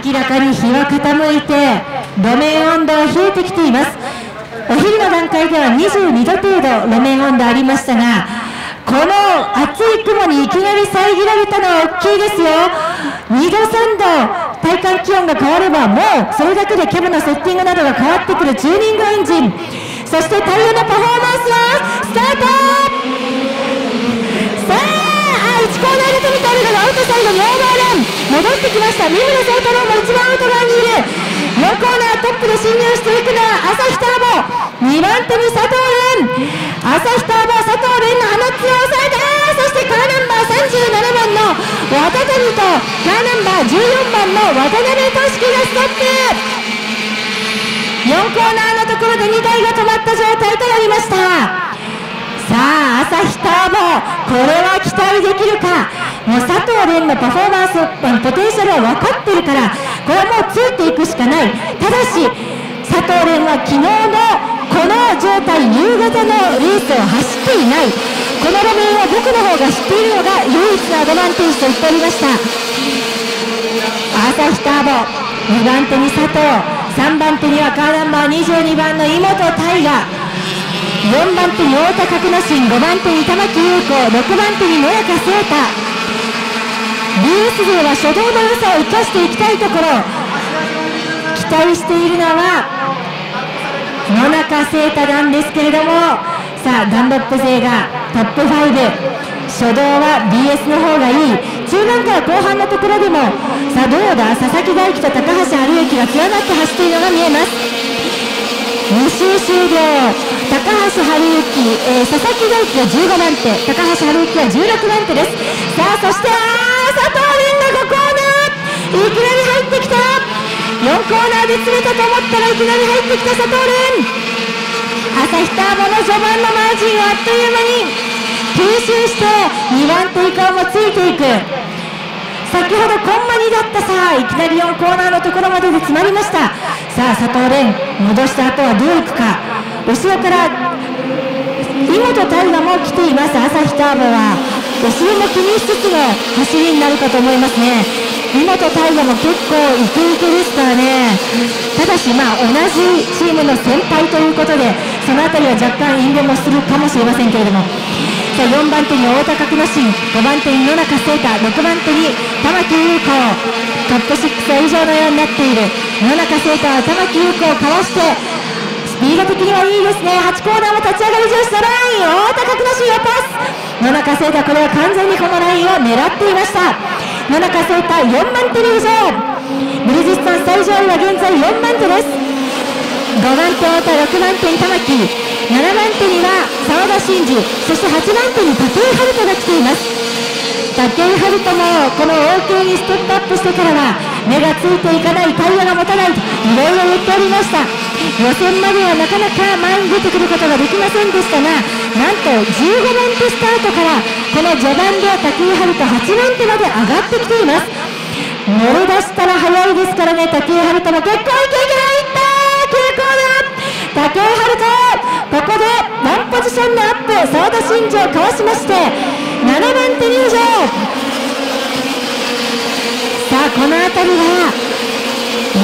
明らかに日は傾いて路面温度は冷えてきています。お昼の段階では22度程度路面温度ありましたが、この厚い雲にいきなり遮られたのは大きいですよ。2度3度体感気温が変われば、もうそれだけでキャブのセッティングなどが変わってくるチューニングエンジン、そしてタイヤのパフォーマンスはスタート。さあ、1コーナーで飛びたいのがアウトサイドにオーバーラン戻ってきました。三村聖太郎も一番アウト側にいる。4コーナートップで進入していくのは朝日ターボ、2番手に佐藤蓮、朝日ターボ佐藤蓮の放つを抑えた。そしてカーナンバー37番の渡谷とカーナンバー14番の渡辺俊樹がストップ。4コーナーのところで2台が止まった状態となりました。さあ、朝日ターボ、これは期待できるか。もう佐藤蓮のパフォーマンスポテンシャルは分かってるから、これはもうついていくしかない。ただし佐藤蓮は昨日のこの状態、夕方のレースを走っていない。この路面は僕の方が知っているのが唯一のアドバンテージと言っておりました。朝日ターボ、2番手に佐藤、3番手にはカーナンバー22番の井本大我、4番手に太田角之進、5番手に玉木優子、6番手に野中誠太。 BS 勢は初動の良さを生かしていきたいところ、期待しているのは野中誠太なんですけれども、さあダンロップ勢がトップ5、初動は BS の方がいい。中盤から後半のところでも、さあどうだ、佐々木大樹と高橋治之が際立って走っているのが見えます。2周終了、高橋治之、佐々木大樹が15番手、高橋治之は16番手です。さあそして佐藤蓮が5コーナー、いきなり入ってきた。4コーナーで詰めたと思ったらいきなり入ってきた佐藤蓮。朝日ターボの序盤のマージンをあっという間に吸収して2番手以降もついていく。先ほどコンマ2だったさあ、いきなり4コーナーのところまでで詰まりました。さあ佐藤蓮戻した後はどういくか。後ろから井本大我も来ています。朝日ターボは後ろも気にしつつの走りになるかと思いますね。井本大我も結構イケイケですからね。ただし同じチームの先輩ということで、そのあたりは若干遠慮もするかもしれませんけれども、さあ4番手に太田角之進、5番手に野中誠太、6番手に玉木優子、トップ6は以上のようになっている。野中誠太は玉木優子をかわしてスピード的にはいいですね。8コーナーも立ち上がり重視のライン、太田角之進をパス。野中誠太、これは完全にこのラインを狙っていました。野中誠太4番手入場、ブリヂストン最上位は現在4番手です。5番手太田、6番手に玉木、7番手には澤田真二、そして8番手に武井遥斗が来ています。武井遥斗もこの OK にステップアップしてからは目がついていかない、タイヤが持たないといろいろ言っておりました。予選まではなかなか前に出てくることができませんでしたが、なんと15番手スタートからこの序盤では武井遥斗8番手まで上がってきています。乗り出したら早いですからね。武井遥斗も結構いけいけない、いったー、9コーナー、武井遥斗ここでワンポジションのアップ、澤田真二をかわしまして7番手入場。さあこの辺りは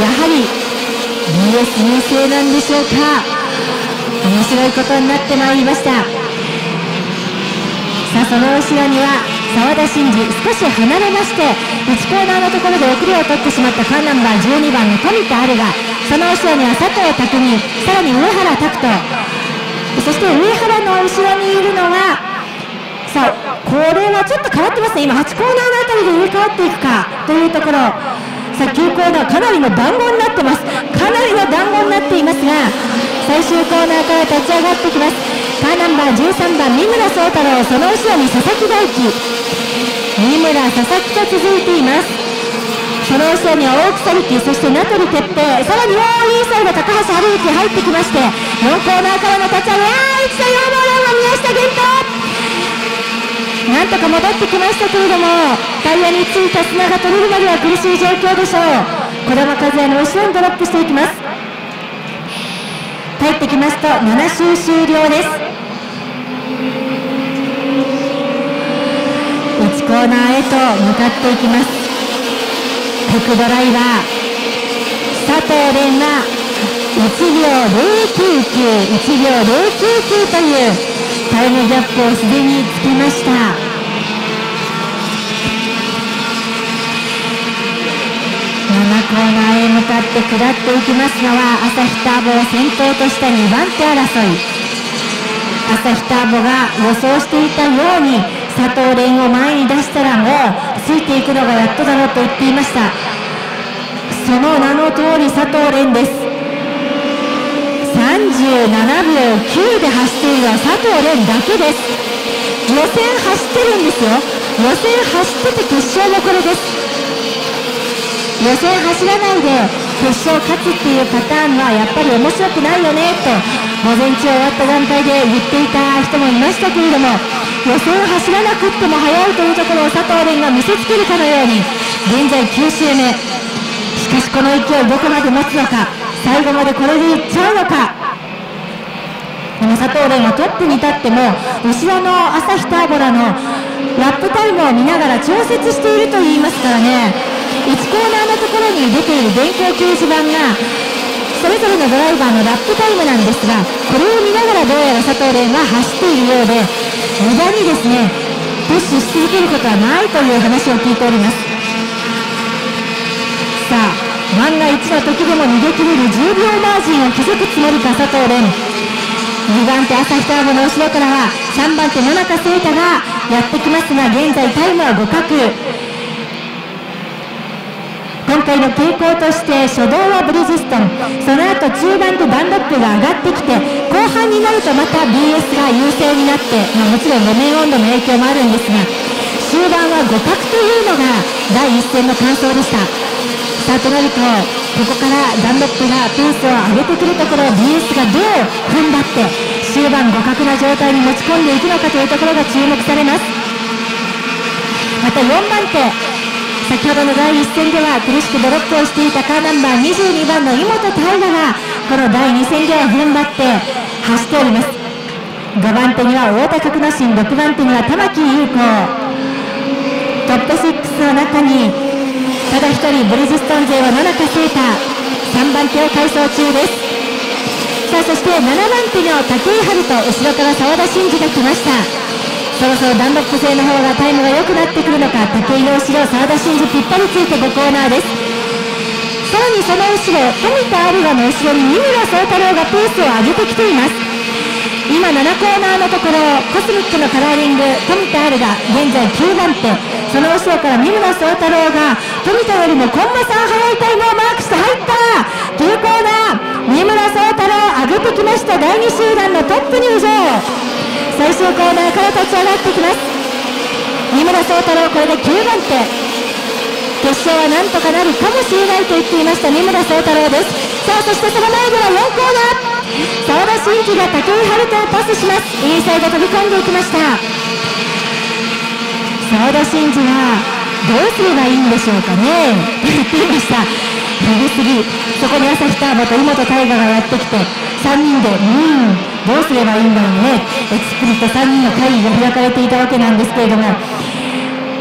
やはり BS 優勢なんでしょうか。面白いことになってまいりました。さあその後ろには澤田真二、少し離れまして1コーナーのところで遅れを取ってしまったカーナンバー12番の富田あるが、その後ろには佐藤匠、さらに上原拓人、そして上原の後ろにいるのは、さあこれはちょっと変わってますね。今8コーナーのあたりで入れ替わっていくかというところ。さあ9コーナーかなりの団子になってます。かなりの団子になっていますが、最終コーナーから立ち上がってきます。カーナンバー13番三村宗太郎、その後ろに佐々木大樹、三村佐々木と続いています。その後ろには大草力、そして名取哲平、さらにインサイド高橋治之入ってきまして、4コーナーからの立ち上げ、1対4ボールは宮下健人、なんとか戻ってきましたけれども、タイヤについた砂が取れるまでは苦しい状況でしょう。児玉和也の後ろにドロップしていきます。帰ってきますと7周終了です。1コーナーへと向かっていきます。テクドライバー佐藤蓮は1秒099、1秒099というタイムギャップをすでにつけました。7コーナーへ向かって下っていきますのは朝日ターボを先頭とした2番手争い。朝日ターボが予想していたように佐藤蓮を前に出したらもうついていくのがやっとだろうと言っていました。その名の通り佐藤蓮です。37秒9で走っているのは佐藤蓮だけです。予選走ってるんですよ。予選走ってて決勝もこれです。予選走らないで決勝勝つっていうパターンはやっぱり面白くないよねと午前中終わった段階で言っていた人もいましたけれども、予選走らなくっても速いというところを佐藤蓮が見せつけるかのように現在9周目。しかしこの勢いどこまで持つのか、最後までこれでいっちゃうのか。この佐藤蓮はトップに立っても後ろの朝日ターボラのラップタイムを見ながら調節していると言いますからね。1コーナーのところに出ている電光掲示板がそれぞれのドライバーのラップタイムなんですが、これを見ながらどうやら佐藤蓮は走っているようで無駄にですねプッシュし続けることはないという話を聞いております。さあ万が一の時でも逃げ切れる10秒マージンを築くつもりか佐藤蓮。2番手朝日ターボの後ろからは3番手野中誠太がやってきますが現在タイムは互角。今回の傾向として初動はブリヂストン、その後中盤でダンロップが上がってきて後半になるとまた BS が優勢になって、もちろん路面温度の影響もあるんですが終盤は互角というのが第一戦の感想でした。さあとなるとここからダンロップがペースを上げてくるところを BS がどう踏ん張って終盤互角な状態に持ち込んでいくのかというところが注目されます。また4番手、先ほどの第1戦では苦しくドロップをしていたカーナンバー22番の井本大我がこの第2戦では踏ん張って走っております。5番手には太田角之進、6番手には玉木優子。トップ6の中にただ一人ブリヂストン勢は野中誠太、3番手を快走中です。さあそして7番手の武井遥人、後ろから澤田真二が来ました。そろそろダンロップ勢の方がタイムが良くなってくるのか、武井の後ろ澤田真二ぴったりついて5コーナーです。さらにその後ろ富田有賀の後ろに三村宗太郎がペースを上げてきています。今7コーナーのところコスミックのカラーリング富田有賀現在9番手、その後ろから三村宗太郎が富田よりもコンマ3速いタイムをマークして入った9コーナー、三村宗太郎上げてきました。第2集団のトップ入場、最終コーナーから立ち上がってきます。三村宗太郎これで9番手、決勝はなんとかなるかもしれないと言っていました三村宗太郎です。さあそしてその前では4コーナー、澤田真二が武井遥人をパスします。インサイド飛び込んでいきました。澤田真二はどうすればいいんでしょうかねと言っていました。右すぎ、そこに朝日ターボと井本大我がやってきて3人でどうすればいいんだろうね、エクスプリット3人の会議が開かれていたわけなんですけれども、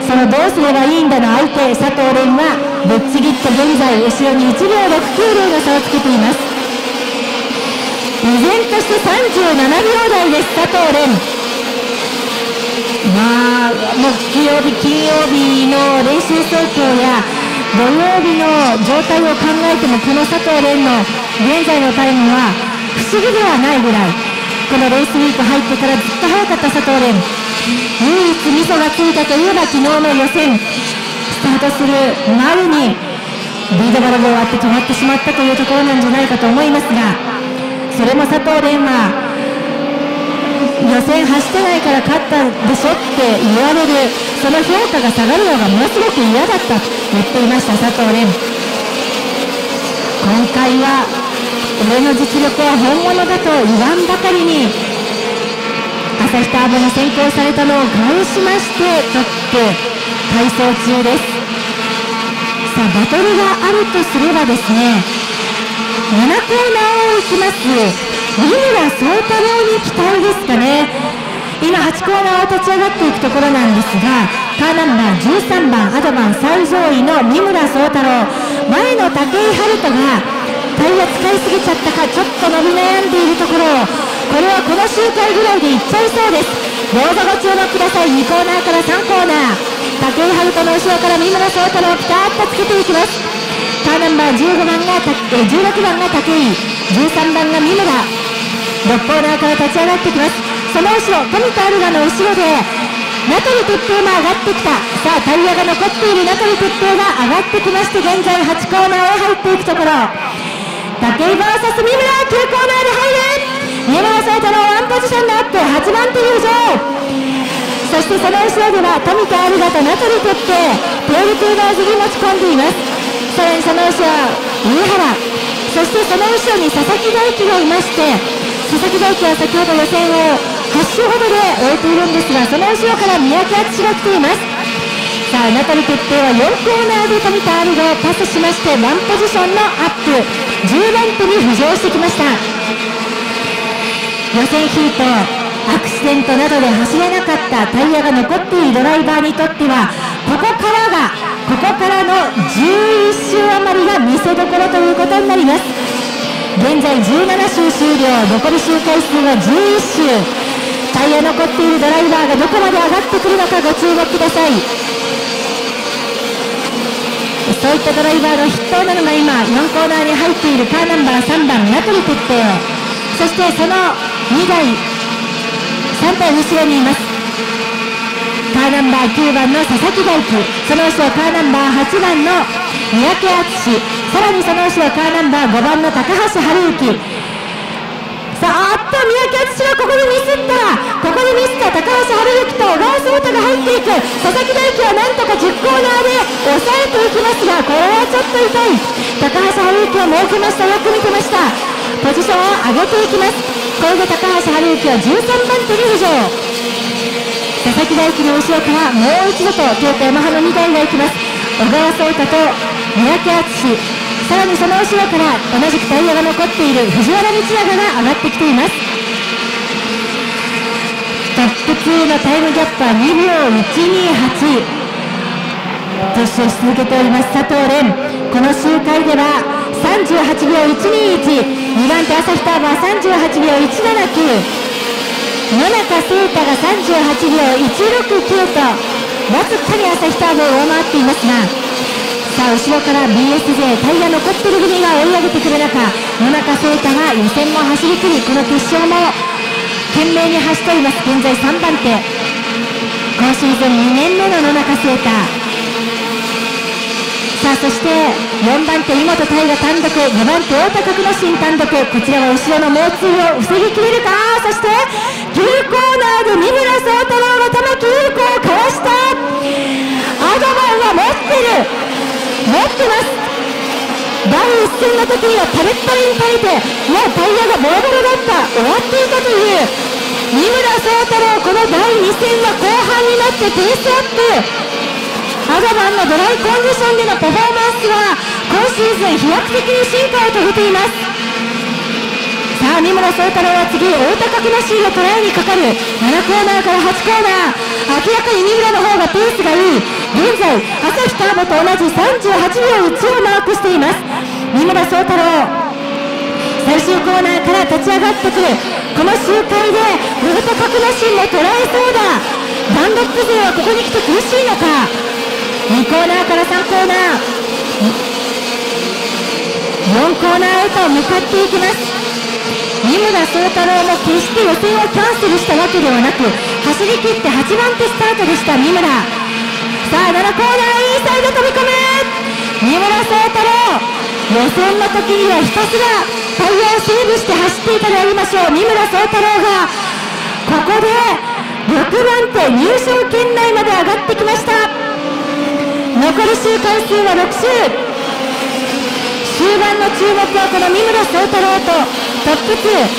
そのどうすればいいんだの相手佐藤蓮はぶっちぎって現在後ろに1秒690の差をつけています。依然として37秒台です佐藤蓮。木曜日金曜日の練習走行や土曜日の状態を考えてもこの佐藤蓮の現在のタイムは不思議ではないぐらい、このレースウィーク入ってからずっと速かった佐藤蓮、唯一ミソがついたといえば昨日の予選スタートする前にリードバルブを割って止まってしまったというところなんじゃないかと思いますが、それも佐藤蓮は予選走ってないから勝ったでしょって言われる、その評価が下がるのがものすごく嫌だったと言っていました佐藤蓮。今回は俺の実力は本物だと言わんばかりに朝日ターボに先行されたのを返しましてトップ快走中です。さあバトルがあるとすればですね、7コーナーを行きます三村宗太郎に期待ですかね。今8コーナーを立ち上がっていくところなんですが、カーナンバー13番アドバン最上位の三村宗太郎、前の武井遥斗がタイヤ使いすぎちゃったかちょっと伸び悩んでいるところを、これはこの周回ぐらいでいっちゃいそうです。どうぞご注目ください。2コーナーから3コーナー、武井遥斗の後ろから三村壮太郎ピタッとつけていきます。カーナンバー16番が武井、13番が三村、6コーナーから立ち上がってきます。その後ろ富田アルガの後ろで名取哲平も上がってきた。さあタイヤが残っている名取哲平が上がってきまして、現在8コーナーへ入っていくところ、武井 VS 三村、9コーナーで入る。三村壮太郎ワンポジションであって8番手入場。そしてその後ろでは富田アルガと名取哲平、テールクーナーズに持ち込んでいます。さらにその後ろ上原、そしてその後ろに佐々木大輝がいまして、佐々木大輝は先ほど予選を8周ほどで終えているんですが、その後ろから三宅敦が来ています。さあ名取哲平は4コーナーで富田アルガをパスしまして、ワンポジションのアップ、10番手に浮上してきました。予選ヒートアクシデントなどで走れなかったタイヤが残っているドライバーにとっては、ここからの11周余りが見せどころということになります。現在17周終了、残り周回数は11周。タイヤ残っているドライバーがどこまで上がってくるのかご注目ください。そういったドライバーの筆頭なのが今4コーナーに入っているカーナンバー3番名取哲平、そしてその2台3台後ろにいますカーナンバー9番の佐々木大輝、その後ろカーナンバー8番の三宅敦、さらにその後ろカーナンバー5番の高橋治之。さあ三宅敦がここでミスった高橋治之と小川颯太が入っていく。佐々木大輝はなんとか10コーナーで抑えていきますが、これはちょっと痛い。高橋治之は儲けました。よく見てました。ポジションを上げていきます。これで高橋治之は13番手に浮上。佐々木大輝の後ろからもう一度とトヨタヤマハの2台が行きます。小川颯太と三宅敦、さらにその後ろから同じくタイヤが残っている藤原道長が上がってきています。トップ2のタイムギャップは2秒128、プッシュし続けております佐藤蓮。この周回では38秒121、2番手朝日ターボは38秒179、野中聖太が38秒169とわずかに朝日ターボを上回っていますが、さあ後ろから BSJ タイヤ残ってる組が追い上げてくる中、野中聖太が予選も走り切り、この決勝も懸命に走っています。現在3番手、今シーズン2年目の野中聖太。さあそして4番手井本大河単独、5番手太田角之進単独、こちらは後ろの猛追を防ぎきれるか。そして9コーナーで三村壮太郎が玉木優子をかわした。アドバンは持ってます。第一戦の時にはパレットに垂れてもうタイヤがボロボロだった、終わっていたという三村壮太郎。この第2戦は後半になってペースアップ。アドバンのドライコンディションでのパフォーマンスは今シーズン飛躍的に進化を遂げています。さあ三村壮太郎は次太田角之進を捉えにかかる。7コーナーから8コーナー、明らかに三村の方がペースがいい。現在朝日ターボと同じ38秒1をマークしています。三村壮太郎、最終コーナーから立ち上がってくる。この周回で太田角之進も捉えそうだ。ダンロップ勢はここに来て苦しいのか。2コーナーから3コーナー、4コーナーへと向かっていきます。三村壮太郎も決して予選をキャンセルしたわけではなく、走り切って8番手スタートでした三村。さあ7コーナーインサイド飛び込む三村壮太郎。予選の時にはひたすらタイヤをセーブして走っていたでありましょう三村壮太郎が、ここで6番手入賞圏内まで上がってきました。残り周回数は6周。終盤の注目はこの三村壮太郎とトップ2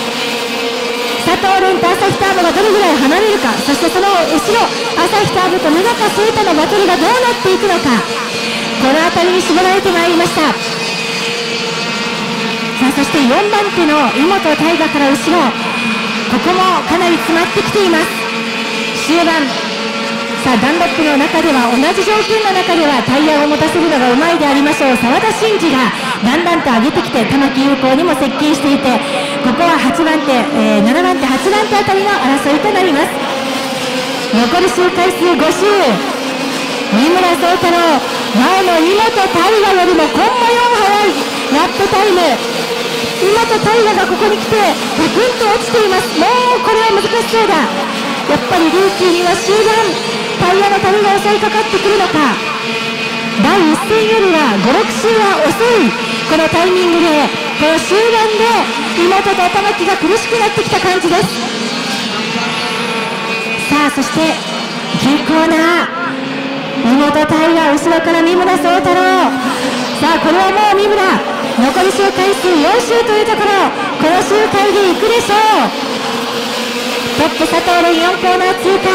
佐藤蓮と朝日ターボがどれぐらい離れるか、そしてその後ろ朝日ターボと野中聖太のバトルがどうなっていくのか、この辺りに絞られてまいりました。さあそして4番手の井本大河から後ろ、ここもかなり詰まってきています。終盤さあダンロップの中では、同じ条件の中ではタイヤを持たせるのがうまいでありましょう澤田真二がだんだんと上げてきて、玉木優子にも接近していて、ここは8番手、7番手、8番手あたりの争いとなります。残り周回数5周、三村宗太郎、前の井本大河よりもコンマ4早いラップタイム。井本大河がここに来てガクンと落ちています。もうこれは難しそうだ。やっぱりルーキーには終盤タイヤの旅が襲いかかってくるのか。第一戦よりは5、6周は遅いこのタイミングで、この終盤で妹と玉木が苦しくなってきた感じです。さあそして9コーナー、妹タイガ後ろから三村宗太郎。さあこれはもう三村残り周回数4周というところ、この周回でいくでしょう。トップ佐藤蓮4コーナー通過、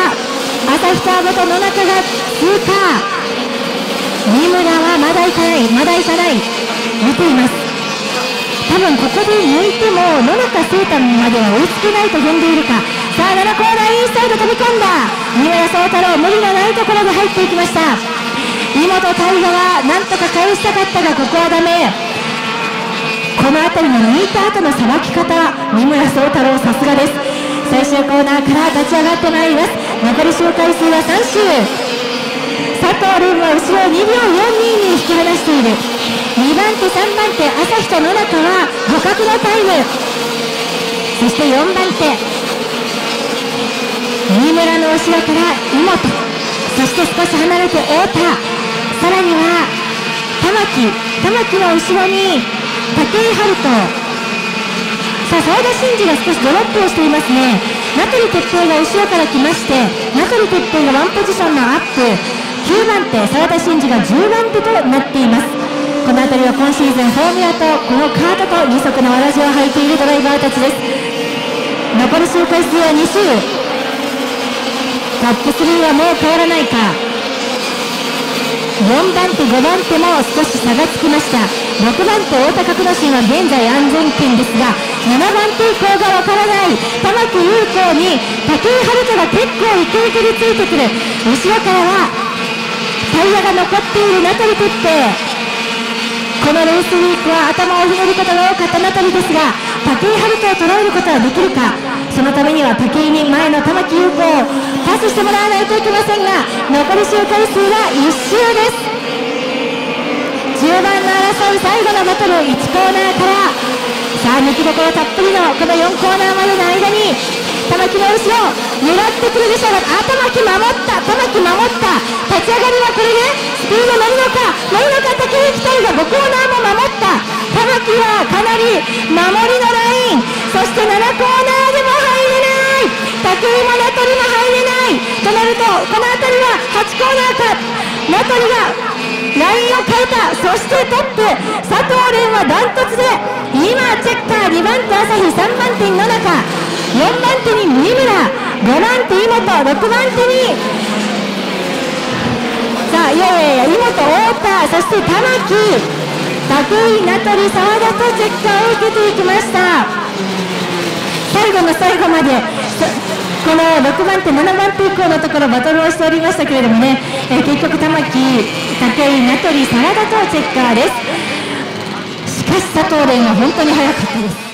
朝日川元野中が通過。三村はまだ行かない、まだ行かない、見ています。多分ここで抜いても野中聖太までは追いつけないと踏んでいるか。さあ7コーナーインサイド飛び込んだ三村宗太郎、無理のないところで入っていきました。井本大河はなんとか返したかったがここはダメ。この辺りの抜いた後のさばき方、三村宗太郎さすがです。最終コーナーから立ち上がってまいります。残り周回数は3周、佐藤蓮は後ろ2秒42に引き離している。2番手3番手朝日と野中は互角のタイム。そして4番手三村の後ろから妹、そして少し離れて太田、さらには玉木の後ろに武井遥人。さあ澤田真二が少しドロップをしていますね。名取哲平が後ろから来まして、名取哲平がワンポジションのアップ、9番手澤田真二が10番手となっています。この辺りは今シーズンフォーミュラとこのカートと2足のわらじを履いているドライバーたちです。残り周回数は2周、トップ3はもう変わらないか。4番手5番手も少し差がつきました。6番手太田角野は現在安全圏ですが、7番手以降がわからない玉木優子に武井遥人が結構イケイケについてくる。後ろからはタイヤが残っている名取哲平。このレースウィークは頭をひねることが多かった名取ですが、武井遥人を捉えることはできるか。そのためには武井に前の玉木優子をパスしてもらわないといけませんが、残り周回数は1周です。10番の争い、最後のバトル1コーナーから、さあ抜きどころたっぷりのこの4コーナーまでの間に玉木の後ろ狙ってくるでしょうが、玉木守った、立ち上がりはこれでスピード乗るのか武井期待が5コーナーも守った。玉木はかなり守りのライン、そして7コーナーでも入れない、武井も名取も入れないとなると、この辺りは8コーナーか。名取がラインを変えた。そしてトップ佐藤蓮はダントツで今チェッカー、2番手朝日、3番手に野中、4番手に三村、5番手井本、6番手にさあ妹太田、そして玉木、武井、名取、澤田とチェッカーを受けていきました。最後の最後までこの6番手7番手以降のところバトルをしておりましたけれどもね、結局玉木、武井、名取、澤田とチェッカーです。しかし佐藤蓮は本当に速かったです。